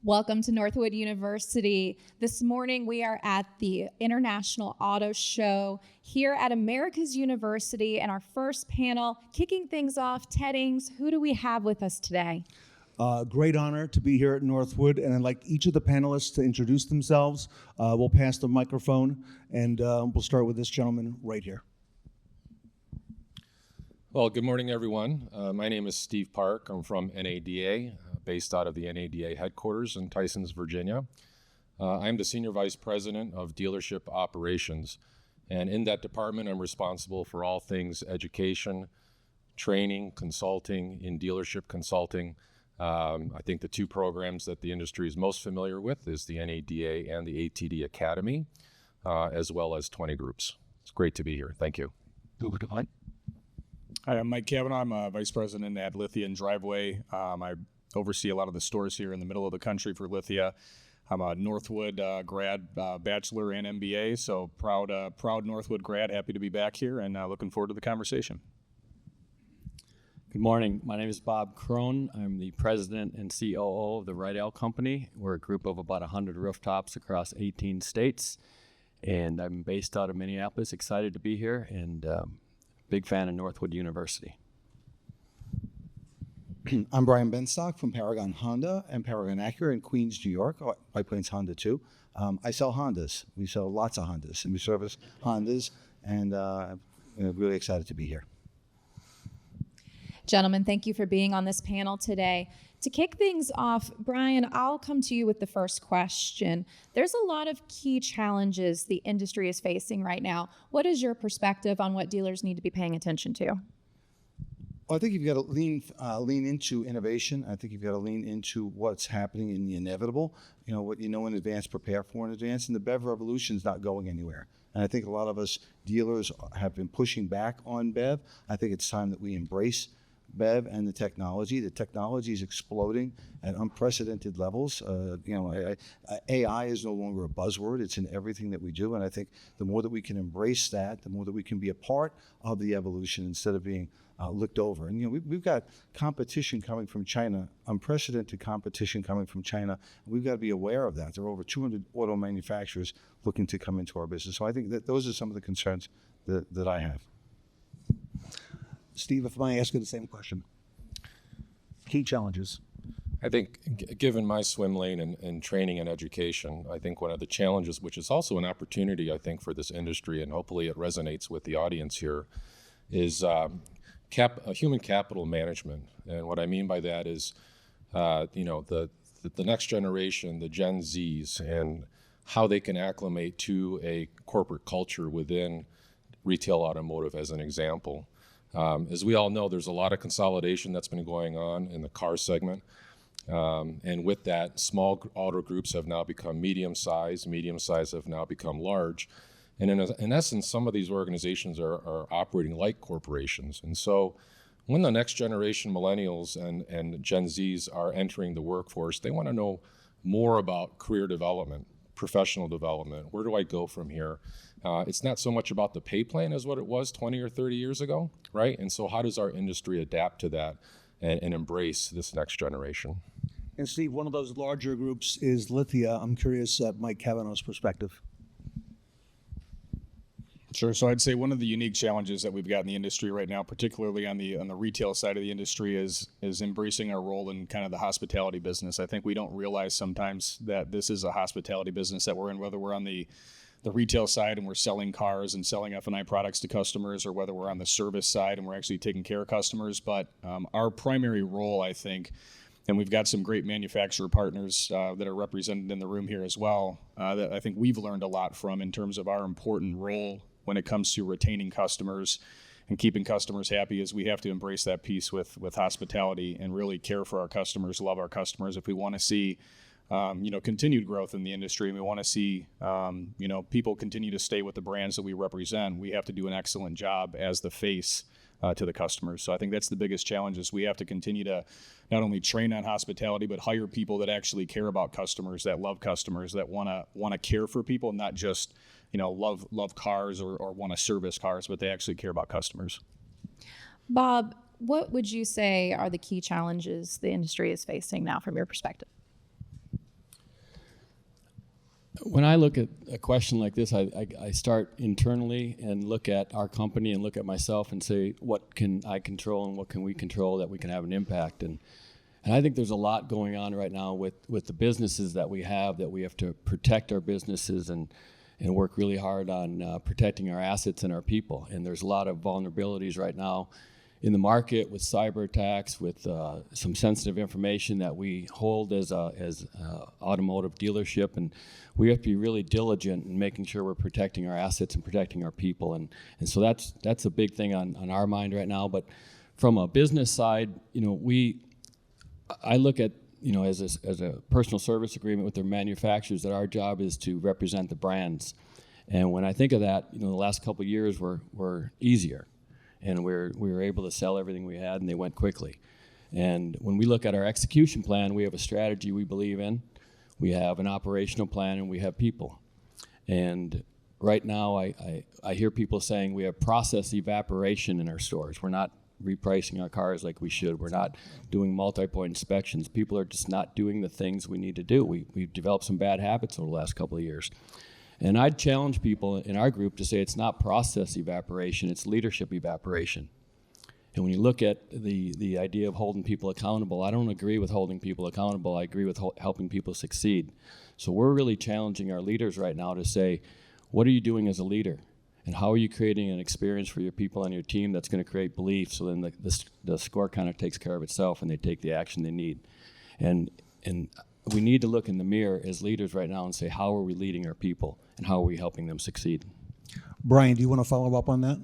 Welcome to Northwood University. This morning we are at the International Auto Show here at America's University, and our first panel, kicking things off, Ted Ings, who do we have with us today? Great honor to be here at Northwood, and I'd like each of the panelists to introduce themselves. We'll pass the microphone, and we'll start with this gentleman right here. Well, good morning, everyone. My name is Steve Park. I'm from NADA, based out of the NADA headquarters in Tysons, Virginia. I'm the Senior Vice President of Dealership Operations, and in that department, I'm responsible for all things education, training, consulting, in dealership consulting. I think the two programs that the industry is most familiar with is the NADA and the ATD Academy, as well as 20 groups. It's great to be here. Thank you. Hi, I'm Mike Cavanaugh. I'm a Vice President at Lithia and Driveway. I oversee a lot of the stores here in the middle of the country for Lithia. I'm a Northwood grad, bachelor and MBA, so proud Northwood grad. Happy to be back here and looking forward to the conversation. Good morning. My name is Bob Crone. I'm the president and COO of the Rydell Company. We're a group of about 100 rooftops across 18 states, and I'm based out of Minneapolis. Excited to be here, and big fan of Northwood University. I'm Brian Benstock from Paragon Honda and Paragon Acura in Queens, New York. White Plains Honda too. I sell Hondas. We sell lots of Hondas, and we service Hondas, and I'm really excited to be here. Gentlemen, thank you for being on this panel today. To kick things off, Brian, I'll come to you with the first question. There's a lot of key challenges the industry is facing right now. What is your perspective on what dealers need to be paying attention to? Well, I think you've got to lean into innovation. I think you've got to lean into what's happening in the inevitable. You know, what you know in advance, prepare for in advance. And the BEV revolution is not going anywhere. And I think a lot of us dealers have been pushing back on BEV. I think it's time that we embrace BEV and the technology. The technology is exploding at unprecedented levels. AI is no longer a buzzword. It's in everything that we do. And I think the more that we can embrace that, the more that we can be a part of the evolution instead of being looked over. And we've got competition coming from China, unprecedented competition coming from China. And we've got to be aware of that. There are over 200 auto manufacturers looking to come into our business. So I think that those are some of the concerns that I have. Steve, if I may ask you the same question. Key challenges. I think given my swim lane and training and education, I think one of the challenges, which is also an opportunity, I think, for this industry, and hopefully it resonates with the audience here, is human capital management. And what I mean by that is, the next generation, the Gen Zs, and how they can acclimate to a corporate culture within retail automotive, as an example. As we all know, there's a lot of consolidation that's been going on in the car segment. And with that, small auto groups have now become medium size have now become large. And in essence, some of these organizations are operating like corporations. And so when the next generation millennials and Gen Zs are entering the workforce, they want to know more about career development, professional development. Where do I go from here? It's not so much about the pay plan as what it was 20 or 30 years ago, right? And so how does our industry adapt to that and embrace this next generation? And Steve, one of those larger groups is Lithia. I'm curious Mike Cavanaugh's perspective. Sure. So I'd say one of the unique challenges that we've got in the industry right now, particularly on the retail side of the industry, is embracing our role in kind of the hospitality business. I think we don't realize sometimes that this is a hospitality business that we're in, whether we're on the retail side and we're selling cars and selling F&I products to customers, or whether we're on the service side and we're actually taking care of customers. But our primary role, I think, and we've got some great manufacturer partners that are represented in the room here as well, that I think we've learned a lot from in terms of our important role when it comes to retaining customers and keeping customers happy, is we have to embrace that piece with hospitality and really care for our customers, love our customers. If we want to see continued growth in the industry, and we want to see people continue to stay with the brands that we represent, we have to do an excellent job as the face to the customers. So I think that's the biggest challenge, is we have to continue to not only train on hospitality, but hire people that actually care about customers, that love customers, that want to care for people, not just love cars or want to service cars, but they actually care about customers. Bob, what would you say are the key challenges the industry is facing now from your perspective? When I look at a question like this, I start internally and look at our company and look at myself and say, what can I control and what can we control that we can have an impact? And I think there's a lot going on right now with the businesses that we have to protect our businesses and work really hard on protecting our assets and our people. And there's a lot of vulnerabilities right now in the market with cyber attacks, with some sensitive information that we hold as automotive dealership, and we have to be really diligent in making sure we're protecting our assets and protecting our people, and so that's a big thing on our mind right now. But from a business side, I look at as a personal service agreement with the manufacturers that our job is to represent the brands, and when I think of that, the last couple of years were easier. And we were able to sell everything we had, and they went quickly. And when we look at our execution plan, we have a strategy we believe in, we have an operational plan, and we have people. And right now, I hear people saying we have process evaporation in our stores. We're not repricing our cars like we should. We're not doing multi-point inspections. People are just not doing the things we need to do. We've developed some bad habits over the last couple of years. And I'd challenge people in our group to say it's not process evaporation, it's leadership evaporation. And when you look at the idea of holding people accountable, I don't agree with holding people accountable. I agree with helping people succeed. So we're really challenging our leaders right now to say, what are you doing as a leader? And how are you creating an experience for your people on your team that's going to create belief, so then the score kind of takes care of itself and they take the action they need. And we need to look in the mirror as leaders right now and say, how are we leading our people and how are we helping them succeed? Brian, do you want to follow up on that?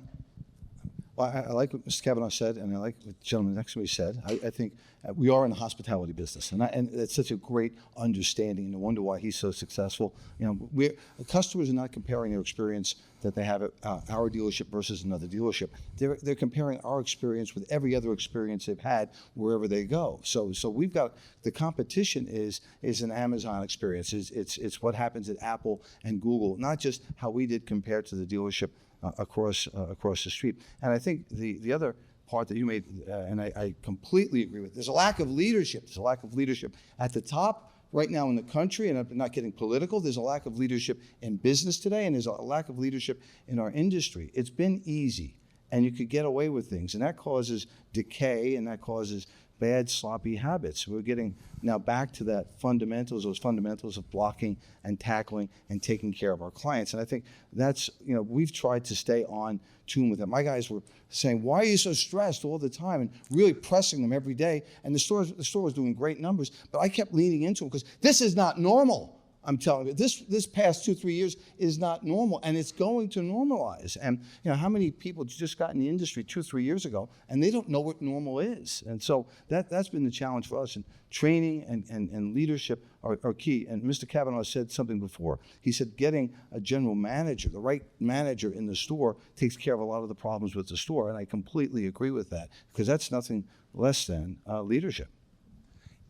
Well, I like what Mr. Kavanaugh said, and I like what the gentleman next to me said. I think we are in the hospitality business, and it's such a great understanding. No wonder why he's so successful. The customers are not comparing their experience that they have at our dealership versus another dealership. They're comparing our experience with every other experience they've had wherever they go. So we've got the competition is an Amazon experience. It's what happens at Apple and Google, not just how we did compared to the dealership across the street. And I think the other part that you made, and I completely agree with, there's a lack of leadership. There's a lack of leadership at the top right now in the country, and I'm not getting political. There's a lack of leadership in business today, and there's a lack of leadership in our industry. It's been easy, and you could get away with things, and that causes decay, and that causes bad, sloppy habits. We're getting now back to those fundamentals of blocking and tackling and taking care of our clients. And I think that's, we've tried to stay on tune with them. My guys were saying, why are you so stressed all the time? And really pressing them every day. And the store was doing great numbers, but I kept leaning into them because this is not normal. I'm telling you, this past 2-3 years is not normal, and it's going to normalize. And how many people just got in the industry 2-3 years ago, and they don't know what normal is? And so that's been the challenge for us. And training and leadership are key. And Mr. Kavanaugh said something before. He said getting a general manager, the right manager in the store, takes care of a lot of the problems with the store. And I completely agree with that, because that's nothing less than leadership.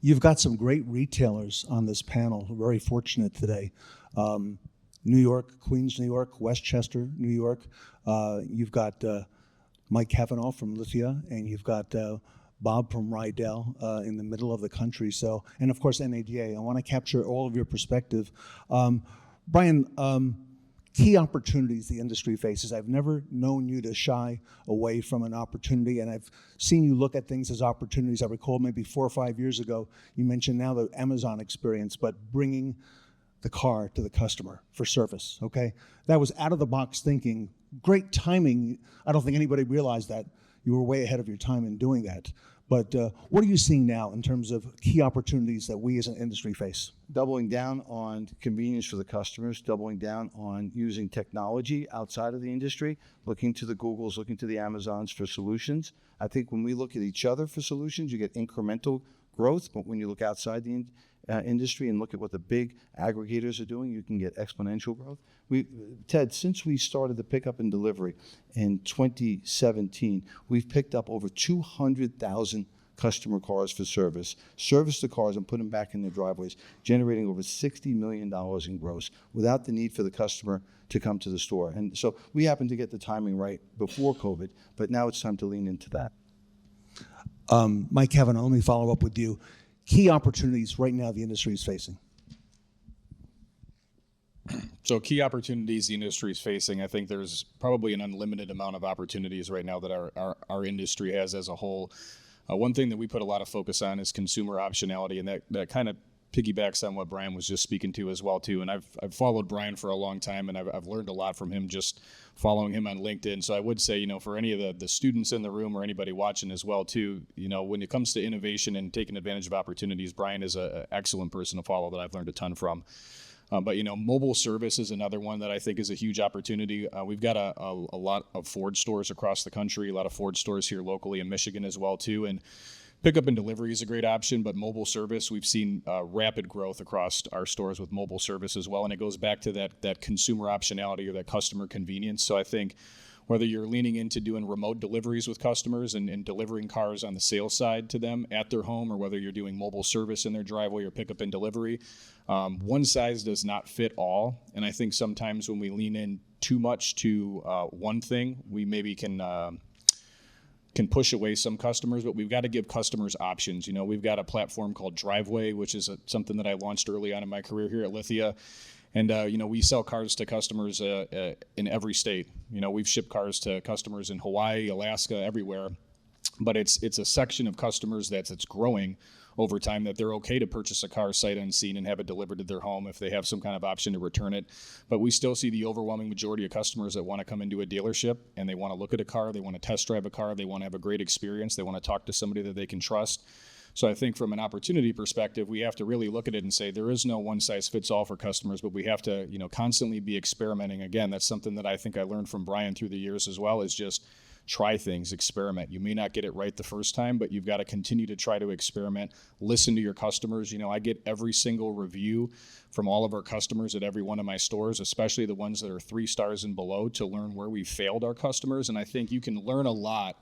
You've got some great retailers on this panel. We're very fortunate today. New York, Queens, New York, Westchester, New York. You've got Mike Kavanaugh from Lithia, and you've got Bob from Rydell in the middle of the country. So, and of course NADA. I want to capture all of your perspective. Brian, key opportunities the industry faces. I've never known you to shy away from an opportunity, and I've seen you look at things as opportunities. I recall maybe 4 or 5 years ago, you mentioned now the Amazon experience, but bringing the car to the customer for service, okay? That was out-of-the-box thinking. Great timing. I don't think anybody realized that. You were way ahead of your time in doing that. But what are you seeing now in terms of key opportunities that we as an industry face? Doubling down on convenience for the customers, doubling down on using technology outside of the industry, looking to the Googles, looking to the Amazons for solutions. I think when we look at each other for solutions, you get incremental growth, but when you look outside the industry and look at what the big aggregators are doing, you can get exponential growth. Ted, since we started the pickup and delivery in 2017, we've picked up over 200,000 customer cars for service, serviced the cars and put them back in their driveways, generating over $60 million in gross without the need for the customer to come to the store. And so we happened to get the timing right before COVID, but now it's time to lean into that. Mike Kavanaugh, let me follow up with you. Key opportunities right now the industry is facing. So key opportunities the industry is facing, I think there's probably an unlimited amount of opportunities right now that our industry has as a whole. One thing that we put a lot of focus on is consumer optionality, and that kind of piggybacks on what Brian was just speaking to as well too. And I've followed Brian for a long time, and I've learned a lot from him just following him on LinkedIn. So I would say, for any of the students in the room or anybody watching as well too, when it comes to innovation and taking advantage of opportunities, Brian is an excellent person to follow that I've learned a ton from. But mobile service is another one that I think is a huge opportunity. We've got a lot of Ford stores across the country, a lot of Ford stores here locally in Michigan as well too, and pickup and delivery is a great option, but mobile service, we've seen rapid growth across our stores with mobile service as well, and it goes back to that consumer optionality or that customer convenience. So I think whether you're leaning into doing remote deliveries with customers and delivering cars on the sales side to them at their home, or whether you're doing mobile service in their driveway or pickup and delivery, one size does not fit all. And I think sometimes when we lean in too much to one thing, we maybe can push away some customers, but we've got to give customers options. We've got a platform called Driveway, which is something that I launched early on in my career here at Lithia. And, we sell cars to customers in every state. We've shipped cars to customers in Hawaii, Alaska, everywhere. But it's a section of customers that's growing over time, that they're okay to purchase a car sight unseen and have it delivered to their home if they have some kind of option to return it. But we still see the overwhelming majority of customers that want to come into a dealership and they want to look at a car, they want to test drive a car, they want to have a great experience, they want to talk to somebody that they can trust. So I think from an opportunity perspective, we have to really look at it and say there is no one size fits all for customers, but we have to, constantly be experimenting. Again, that's something that I think I learned from Brian through the years as well, is just try things, experiment. You may not get it right the first time, but you've got to continue to try to experiment, listen to your customers. I get every single review from all of our customers at every one of my stores, especially the ones that are 3 stars and below, to learn where we failed our customers. And I think you can learn a lot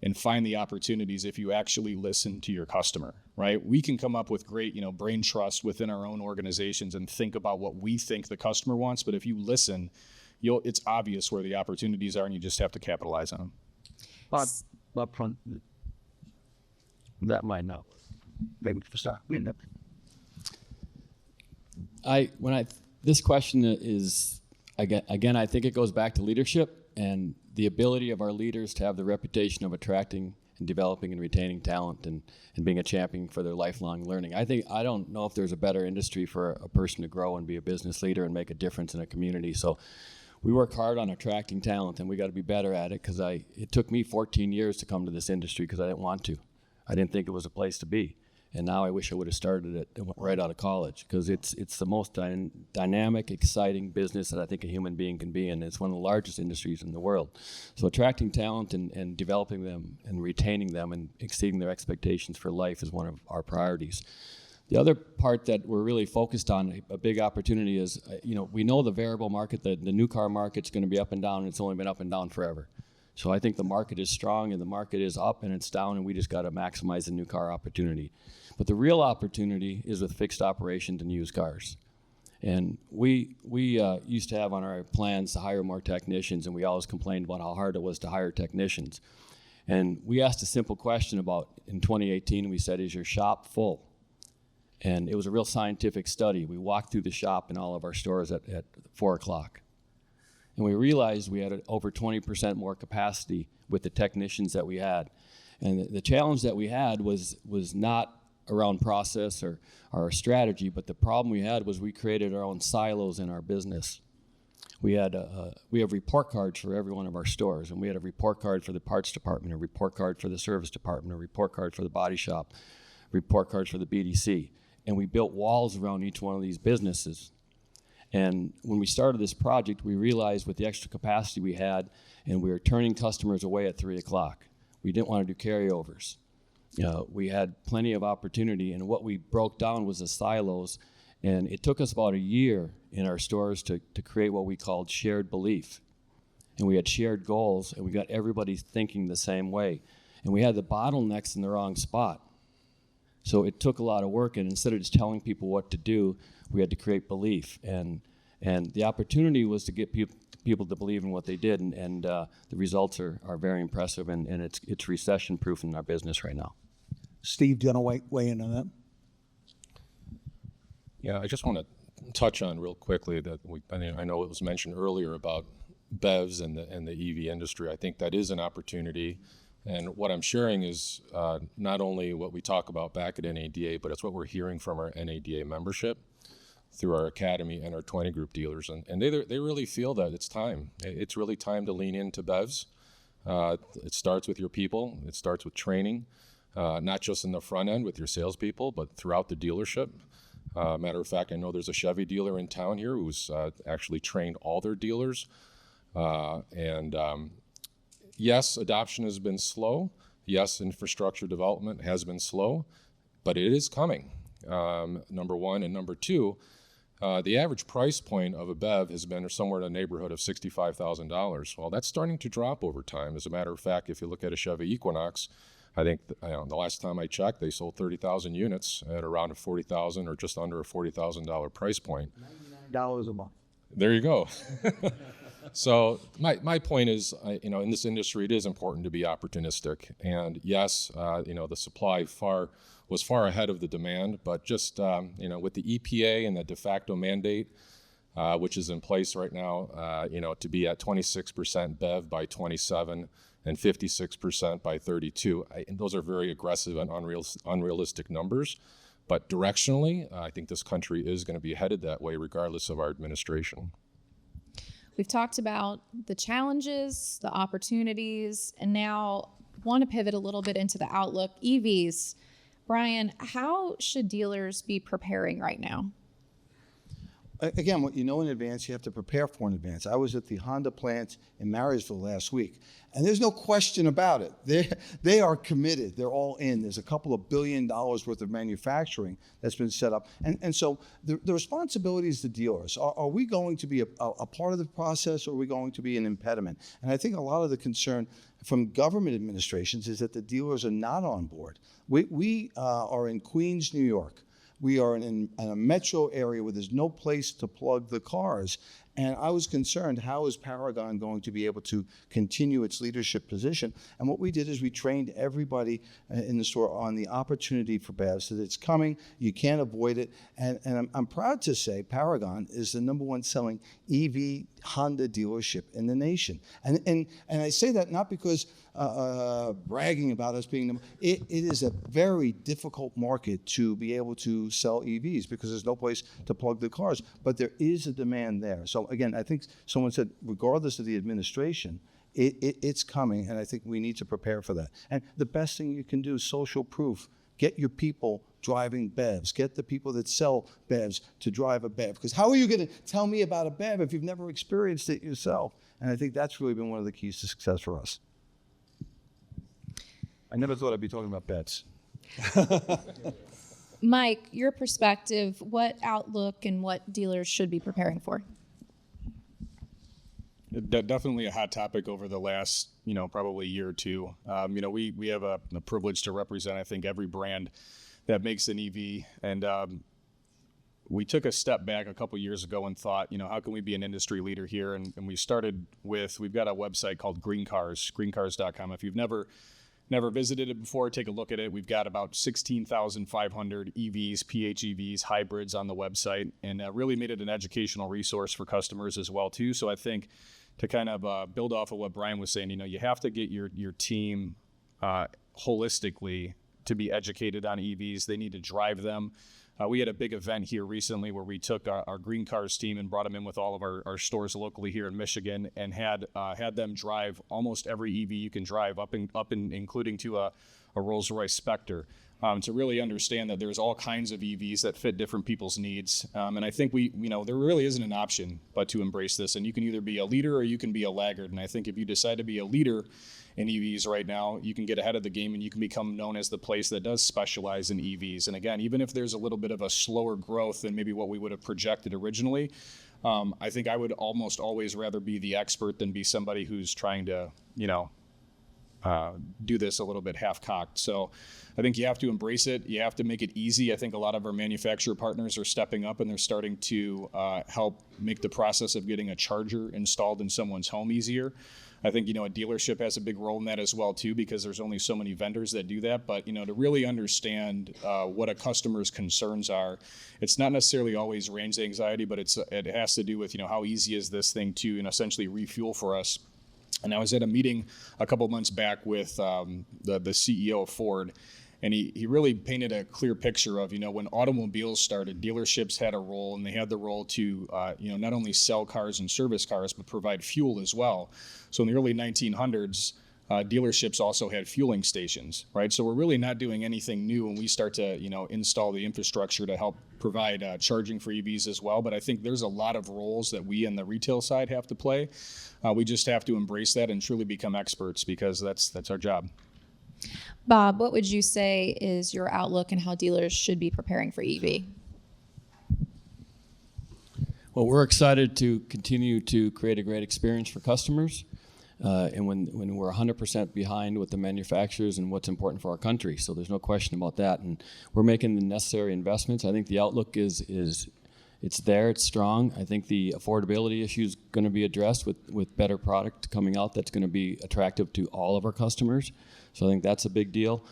and find the opportunities if you actually listen to your customer, right? We can come up with great, brain trust within our own organizations and think about what we think the customer wants. But if you listen, it's obvious where the opportunities are, and you just have to capitalize on them. Up front, that might not work. Maybe for start. This question is again, I think it goes back to leadership and the ability of our leaders to have the reputation of attracting and developing and retaining talent and being a champion for their lifelong learning. I don't know if there's a better industry for a person to grow and be a business leader and make a difference in a community. So we work hard on attracting talent, and we got to be better at it, because it took me 14 years to come to this industry because I didn't want to. I didn't think it was a place to be. And now I wish I would have started it right out of college, because it's the most dynamic, exciting business that I think a human being can be in. It's one of the largest industries in the world. So attracting talent and developing them and retaining them and exceeding their expectations for life is one of our priorities. The other part that we're really focused on, a big opportunity, is, we know the variable market, the new car market's going to be up and down, and it's only been up and down forever. So I think the market is strong and the market is up and it's down, and we just got to maximize the new car opportunity. But the real opportunity is with fixed operations and used cars. And we used to have on our plans to hire more technicians, and we always complained about how hard it was to hire technicians. And we asked a simple question in 2018, we said, is your shop full? And it was a real scientific study. We walked through the shop in all of our stores at 4 o'clock. And we realized we had over 20% more capacity with the technicians that we had. And the challenge that we had was not around process or our strategy, but the problem we had was we created our own silos in our business. We have report cards for every one of our stores, and we had a report card for the parts department, a report card for the service department, a report card for the body shop, report cards for the BDC. And we built walls around each one of these businesses. And when we started this project, we realized with the extra capacity we had, and we were turning customers away at 3 o'clock. We didn't want to do carryovers. We had plenty of opportunity, and what we broke down was the silos. And it took us about a year in our stores to create what we called shared belief. And we had shared goals, and we got everybody thinking the same way. And we had the bottlenecks in the wrong spot. So it took a lot of work, and instead of just telling people what to do, we had to create belief. And the opportunity was to get people to believe in what they did, and the results are very impressive, and it's recession-proof in our business right now. Steve, do you want to weigh in on that? Yeah, I just want to touch on real quickly that I know it was mentioned earlier about BEVs and the EV industry. I think that is an opportunity. And what I'm sharing is not only what we talk about back at NADA, but it's what we're hearing from our NADA membership through our academy and our 20 group dealers. And they really feel that it's time. It's really time to lean into BEVs. It starts with your people. It starts with training, not just in the front end with your salespeople, but throughout the dealership. Matter of fact, I know there's a Chevy dealer in town here who's actually trained all their dealers. Yes, adoption has been slow. Yes, infrastructure development has been slow, but it is coming, number one. And number two, the average price point of a BEV has been somewhere in the neighborhood of $65,000. Well, that's starting to drop over time. As a matter of fact, if you look at a Chevy Equinox, I think the last time I checked, they sold 30,000 units at around a $40,000 or just under a $40,000 price point. $99 a month. There you go. So my point is, in this industry, it is important to be opportunistic. And yes, the supply was far ahead of the demand, but just, with the EPA and the de facto mandate, which is in place right now, to be at 26% BEV by 27 and 56% by 32. And those are very aggressive and unrealistic numbers. But directionally, I think this country is going to be headed that way regardless of our administration. We've talked about the challenges, the opportunities, and now want to pivot a little bit into the outlook. EVs. Brian, how should dealers be preparing right now? Again, what you know in advance, you have to prepare for in advance. I was at the Honda plant in Marysville last week, and there's no question about it. They are committed. They're all in. There's a couple of $1 billion worth of manufacturing that's been set up. And so the responsibility is the dealers. Are we going to be a part of the process, or are we going to be an impediment? And I think a lot of the concern from government administrations is that the dealers are not on board. We are in Queens, New York. We are in a metro area where there's no place to plug the cars. And I was concerned, how is Paragon going to be able to continue its leadership position? And what we did is we trained everybody in the store on the opportunity for BEVs, so that it's coming, you can't avoid it. And I'm proud to say Paragon is the #1 selling EV Honda dealership in the nation. And I say that not because bragging about us being it is a very difficult market to be able to sell EVs because there's no place to plug the cars, but there is a demand there. So again, I think someone said, regardless of the administration, it's coming, and I think we need to prepare for that. And the best thing you can do is social proof. Get your people driving BEVs. Get the people that sell BEVs to drive a BEV. Because how are you going to tell me about a BEV if you've never experienced it yourself? And I think that's really been one of the keys to success for us. I never thought I'd be talking about BEVs. Mike, your perspective, what outlook and what dealers should be preparing for? Definitely a hot topic over the last, probably year or two. We have a privilege to represent, I think, every brand that makes an EV. And we took a step back a couple years ago and thought, how can we be an industry leader here? And we started we've got a website called greencars.com. If you've never visited it before, take a look at it. We've got about 16,500 EVs, PHEVs, hybrids on the website, and really made it an educational resource for customers as well too. So I think to kind of build off of what Brian was saying, you have to get your team holistically to be educated on EVs. They need to drive them. We had a big event here recently where we took our Green Cars team and brought them in with all of our stores locally here in Michigan, and had them drive almost every EV you can drive, up and including to a Rolls-Royce Spectre, to really understand that there's all kinds of EVs that fit different people's needs. And I think there really isn't an option but to embrace this. And you can either be a leader or you can be a laggard. And I think if you decide to be a leader in EVs right now, you can get ahead of the game and you can become known as the place that does specialize in EVs. And again, even if there's a little bit of a slower growth than maybe what we would have projected originally, I think I would almost always rather be the expert than be somebody who's trying to, do this a little bit half-cocked. So I think you have to embrace it. You have to make it easy. I think a lot of our manufacturer partners are stepping up and they're starting to help make the process of getting a charger installed in someone's home easier. I think, a dealership has a big role in that as well too, because there's only so many vendors that do that. But, to really understand what a customer's concerns are, it's not necessarily always range anxiety, but it has to do with, how easy is this thing to, essentially refuel for us. And I was at a meeting a couple months back with the CEO of Ford, and he really painted a clear picture of, when automobiles started, dealerships had a role, and they had the role to, not only sell cars and service cars, but provide fuel as well. So in the early 1900s, dealerships also had fueling stations, right? So we're really not doing anything new when we start to, install the infrastructure to help provide charging for EVs as well. But I think there's a lot of roles that we in the retail side have to play. We just have to embrace that and truly become experts, because that's our job. Bob, what would you say is your outlook on how dealers should be preparing for EV? Well, we're excited to continue to create a great experience for customers. And when we're 100% behind with the manufacturers and what's important for our country. So there's no question about that. And we're making the necessary investments. I think the outlook is it's there, it's strong. I think the affordability issue is going to be addressed with better product coming out that's going to be attractive to all of our customers. So I think that's a big deal.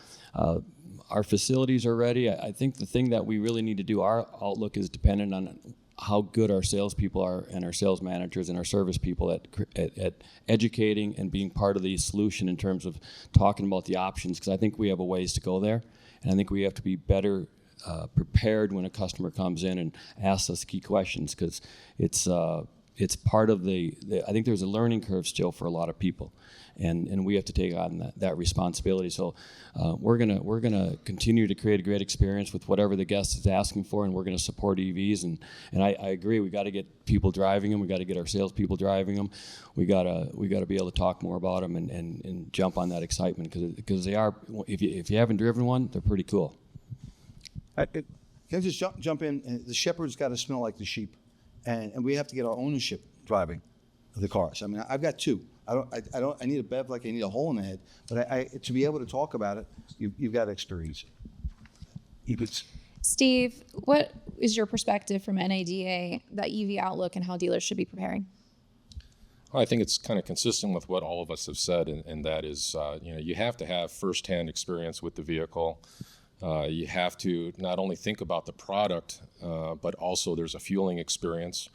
Our facilities are ready. I think the thing that we really need to do, our outlook is dependent on how good our salespeople are and our sales managers and our service people at educating and being part of the solution in terms of talking about the options, because I think we have a ways to go there. And I think we have to be better prepared when a customer comes in and asks us key questions, because it's part of I think there's a learning curve still for a lot of people, and we have to take on that responsibility. So we're gonna continue to create a great experience with whatever the guest is asking for, and we're gonna support EVs. And I agree, we got to get people driving them. We got to get our salespeople driving them. We gotta be able to talk more about them and jump on that excitement, because they are. If you haven't driven one, they're pretty cool. Can I just jump in? The shepherd's got to smell like the sheep, and we have to get our ownership driving the cars. I mean, I've got two. I need a BEV like I need a hole in the head, but to be able to talk about it, you've got to experience it. Steve, what is your perspective from NADA, that EV outlook, and how dealers should be preparing? Well, I think it's kind of consistent with what all of us have said, and that is, you have to have firsthand experience with the vehicle. You have to not only think about the product, but also there's a fueling experience,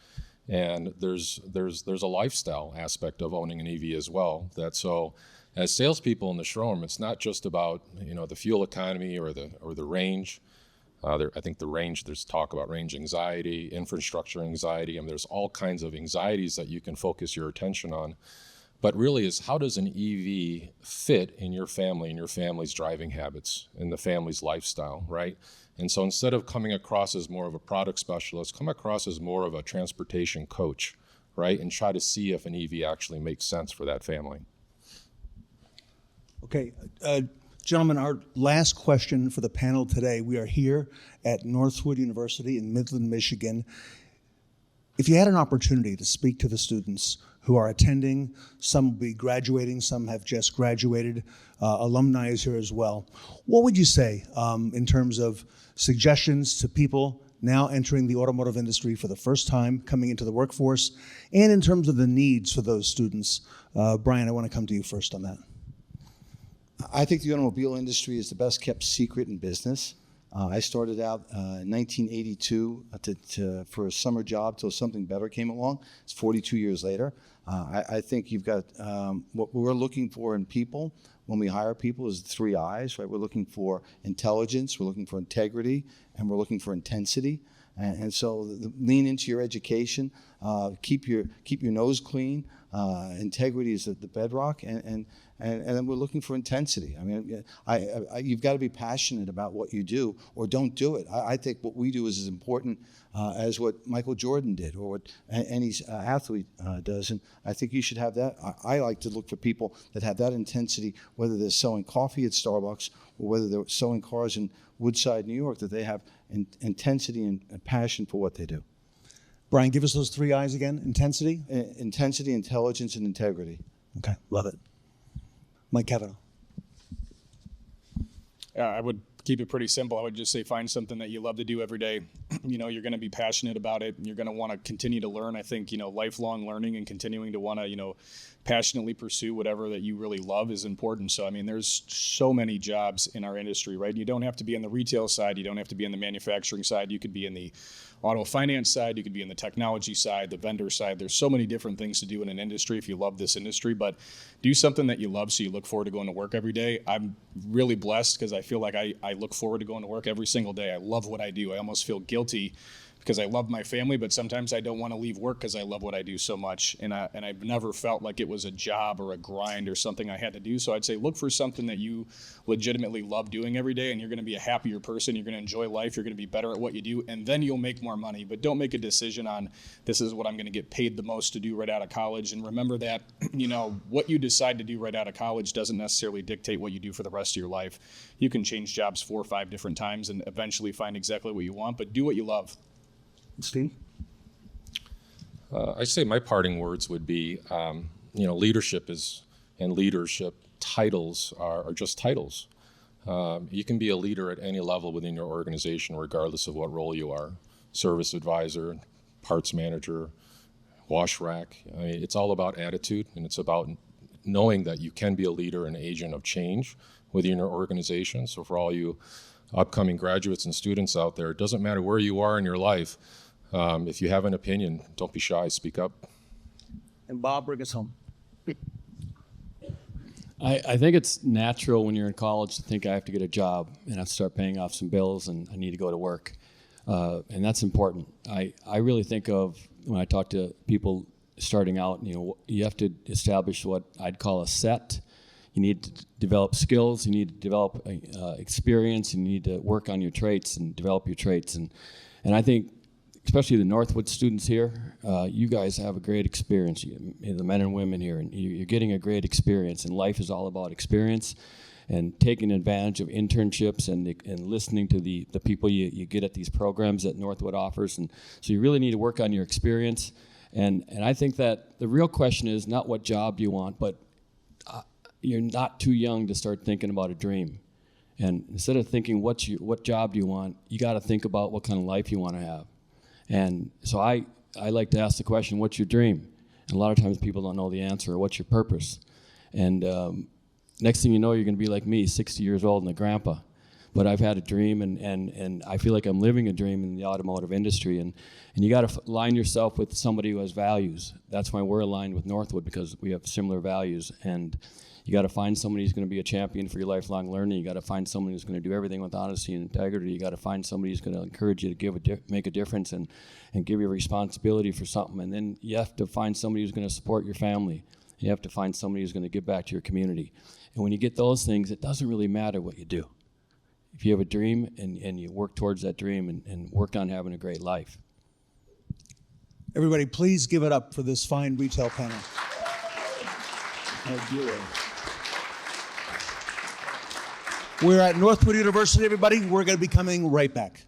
and there's a lifestyle aspect of owning an EV as well. So, as salespeople in the showroom, it's not just about the fuel economy or the range. I think the range. There's talk about range anxiety, infrastructure anxiety. I mean, there's all kinds of anxieties that you can focus your attention on. But really is, how does an EV fit in your family and your family's driving habits and the family's lifestyle, right? And so instead of coming across as more of a product specialist, come across as more of a transportation coach, right? And try to see if an EV actually makes sense for that family. Okay, gentlemen, our last question for the panel today. We are here at Northwood University in Midland, Michigan. If you had an opportunity to speak to the students who are attending, some will be graduating, some have just graduated, alumni is here as well, what would you say in terms of suggestions to people now entering the automotive industry for the first time, coming into the workforce, and in terms of the needs for those students? Brian, I want to come to you first on that. I think the automobile industry is the best kept secret in business. I started out in 1982 for a summer job till something better came along. It's 42 years later. I think you've got what we're looking for in people when we hire people is 3 I's, right? We're looking for intelligence, we're looking for integrity, and we're looking for intensity. And so lean into your education, keep your nose clean. Integrity is the bedrock, and then we're looking for intensity. I mean, you've got to be passionate about what you do, or don't do it. I think what we do is as important as what Michael Jordan did, or what any athlete does. And I think you should have that. I like to look for people that have that intensity, whether they're selling coffee at Starbucks or whether they're selling cars in Woodside, New York, that they have intensity and passion for what they do. Brian, give us those 3 I's again. Intensity? Intensity, intelligence, and integrity. Okay, love it. Mike Kavanaugh. I would keep it pretty simple. I would just say find something that you love to do every day. You're going to be passionate about it. You're going to want to continue to learn. I think, lifelong learning and continuing to want to, passionately pursue whatever that you really love is important. So, there's so many jobs in our industry, right? You don't have to be on the retail side. You don't have to be on the manufacturing side. You could be in the auto finance side. You could be in the technology side, the vendor side. There's so many different things to do in an industry if you love this industry, but do something that you love so you look forward to going to work every day. I'm really blessed because I feel like I look forward to going to work every single day. I love what I do. I almost feel guilty because I love my family, but sometimes I don't want to leave work because I love what I do so much. And I've never felt like it was a job or a grind or something I had to do. So I'd say look for something that you legitimately love doing every day, and you're going to be a happier person. You're going to enjoy life. You're going to be better at what you do, and then you'll make more money. But don't make a decision on this is what I'm going to get paid the most to do right out of college. And remember that, what you decide to do right out of college doesn't necessarily dictate what you do for the rest of your life. You can change jobs 4 or 5 different times and eventually find exactly what you want, but do what you love. Steve? I say my parting words would be, leadership and leadership titles are just titles. You can be a leader at any level within your organization, regardless of what role you are. Service advisor, parts manager, wash rack. It's all about attitude, and it's about knowing that you can be a leader and agent of change within your organization. So for all you upcoming graduates and students out there, it doesn't matter where you are in your life. If you have an opinion, don't be shy, speak up. And Bob, bring us home. I think it's natural when you're in college to think I have to get a job and I have to start paying off some bills and I need to go to work. And that's important. I really think of, when I talk to people starting out, you have to establish what I'd call a set. You need to develop skills, you need to develop experience, you need to work on your traits and develop your traits. And I think, especially the Northwood students here, you guys have a great experience, the men and women here, and you're getting a great experience, and life is all about experience and taking advantage of internships and listening to the people you get at these programs that Northwood offers. And so you really need to work on your experience. And I think that the real question is not what job you want, but you're not too young to start thinking about a dream. And instead of thinking what job do you want, you got to think about what kind of life you want to have. And so I like to ask the question, what's your dream? And a lot of times people don't know the answer, or what's your purpose? And next thing you know, you're going to be like me, 60 years old and a grandpa. But I've had a dream, and I feel like I'm living a dream in the automotive industry. And you got to align yourself with somebody who has values. That's why we're aligned with Northwood, because we have similar values. And you got to find somebody who's going to be a champion for your lifelong learning. You got to find someone who's going to do everything with honesty and integrity. You got to find somebody who's going to encourage you to make a difference and give you responsibility for something. And then you have to find somebody who's going to support your family. You have to find somebody who's going to give back to your community. And when you get those things, it doesn't really matter what you do. If you have a dream and you work towards that dream and work on having a great life. Everybody, please give it up for this fine retail panel. We're at Northwood University, everybody. We're going to be coming right back.